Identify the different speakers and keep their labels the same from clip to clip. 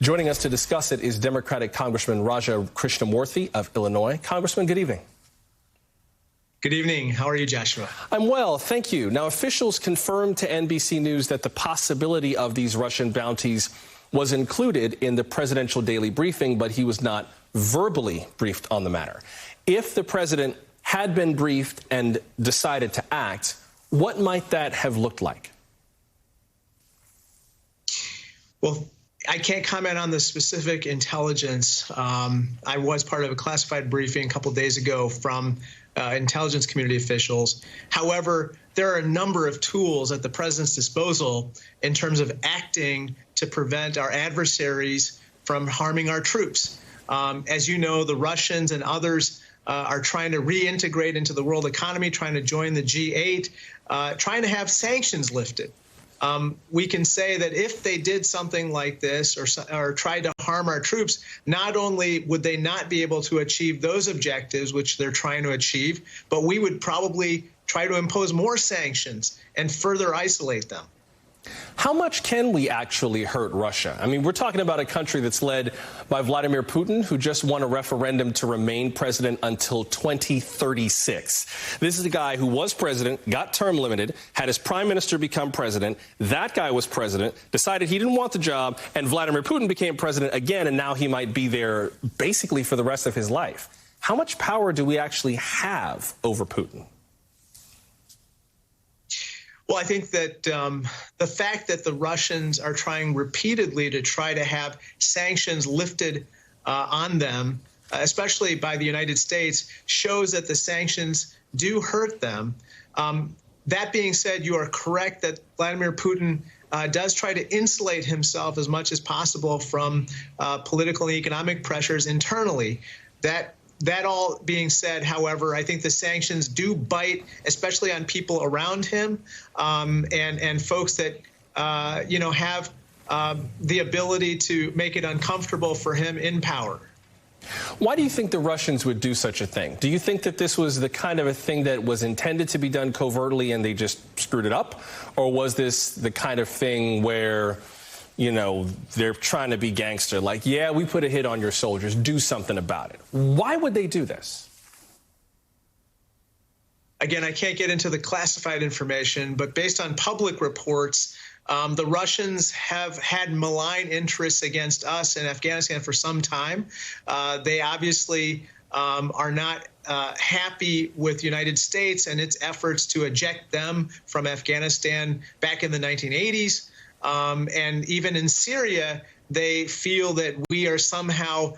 Speaker 1: Joining us to discuss it is Democratic Congressman Krishnamoorthi of Illinois. Congressman, good evening.
Speaker 2: Good evening. How are you, Joshua?
Speaker 1: I'm well, thank you. Now, officials confirmed to NBC News that the possibility of these Russian bounties was included in the presidential daily briefing, but he was not verbally briefed on the matter. If the president had been briefed and decided to act, what might that have looked like?
Speaker 2: Well, I can't comment on the specific intelligence. I was part of a classified briefing a couple days ago from intelligence community officials. However, there are a number of tools at the president's disposal in terms of acting to prevent our adversaries from harming our troops. As you know, the Russians and others are trying to reintegrate into the world economy, trying to join the G8, trying to have sanctions lifted. We can say that if they did something like this or tried to harm our troops, not only would they not be able to achieve those objectives, which they're trying to achieve, but we would probably try to impose more sanctions and further isolate them.
Speaker 1: How much can we actually hurt Russia? I mean, we're talking about a country that's led by Vladimir Putin, who just won a referendum to remain president until 2036. This is a guy who was president, got term limited, had his prime minister become president. That guy was president, decided he didn't want the job, and Vladimir Putin became president again, and now he might be there basically for the rest of his life. How much power do we actually have over Putin?
Speaker 2: Well, I think that the fact that the Russians are trying repeatedly to try to have sanctions lifted on them, especially by the United States, shows that the sanctions do hurt them. That being said, you are correct that Vladimir Putin does try to insulate himself as much as possible from political and economic pressures internally. That all being said, however, I think the sanctions do bite, especially on people around him and folks that, have the ability to make it uncomfortable for him in power.
Speaker 1: Why do you think the Russians would do such a thing? Do you think that this was the kind of a thing that was intended to be done covertly and they just screwed it up? Or was this the kind of thing where, they're trying to be gangster, like, yeah, we put a hit on your soldiers, do something about it? Why would they do this?
Speaker 2: Again, I can't get into the classified information, but based on public reports, the Russians have had malign interests against us in Afghanistan for some time. They obviously are not happy with the United States and its efforts to eject them from Afghanistan back in the 1980s. And even in Syria, they feel that we are somehow,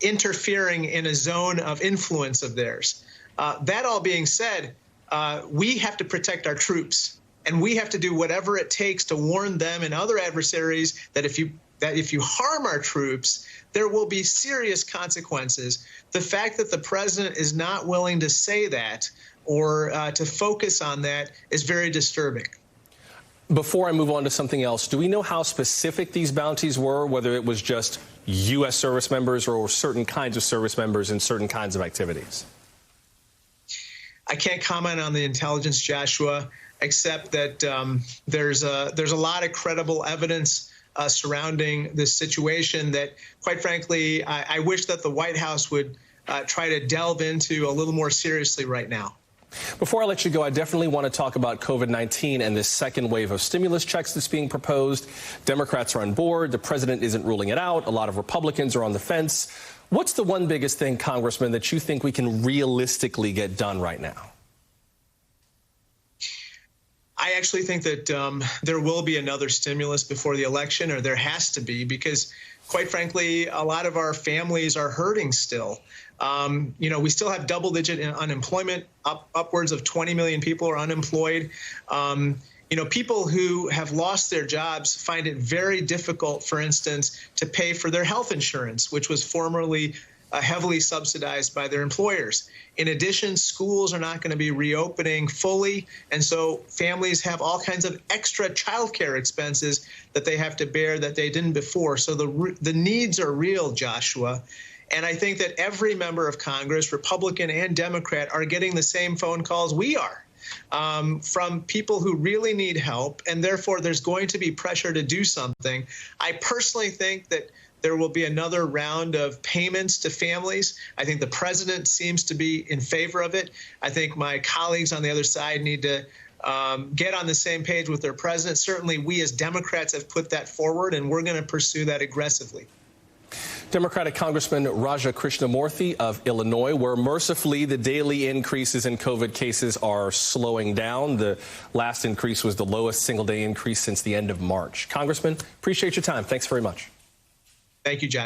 Speaker 2: interfering in a zone of influence of theirs. That all being said, we have to protect our troops, and we have to do whatever it takes to warn them and other adversaries that if you harm our troops, there will be serious consequences. The fact that the president is not willing to say that or to focus on that is very disturbing.
Speaker 1: Before I move on to something else, do we know how specific these bounties were, whether it was just U.S. service members or certain kinds of service members in certain kinds of activities?
Speaker 2: I can't comment on the intelligence, Joshua, except that there's a lot of credible evidence surrounding this situation that, quite frankly, I wish that the White House would try to delve into a little more seriously right now.
Speaker 1: Before I let you go, I definitely want to talk about COVID-19 and this second wave of stimulus checks that's being proposed. Democrats are on board. The president isn't ruling it out. A lot of Republicans are on the fence. What's the one biggest thing, Congressman, that you think we can realistically get done right now?
Speaker 2: I actually think that there will be another stimulus before the election, or there has to be, because, quite frankly, a lot of our families are hurting still. We still have double-digit unemployment. Upwards of 20 million people are unemployed. People who have lost their jobs find it very difficult, for instance, to pay for their health insurance, which was formerly heavily subsidized by their employers. In addition, schools are not going to be reopening fully, and so families have all kinds of extra childcare expenses that they have to bear that they didn't before. So the needs are real, Joshua. And I think that every member of Congress, Republican and Democrat, are getting the same phone calls we are. from people who really need help, and therefore there's going to be pressure to do something. I personally think that there will be another round of payments to families. I think the president seems to be in favor of it. I think my colleagues on the other side need to get on the same page with their president. Certainly, we as Democrats have put that forward, and we're going to pursue that aggressively.
Speaker 1: Democratic Congressman Raja Krishnamoorthi of Illinois, where mercifully the daily increases in COVID cases are slowing down. The last increase was the lowest single-day increase since the end of March. Congressman, appreciate your time. Thanks very much.
Speaker 2: Thank you, John.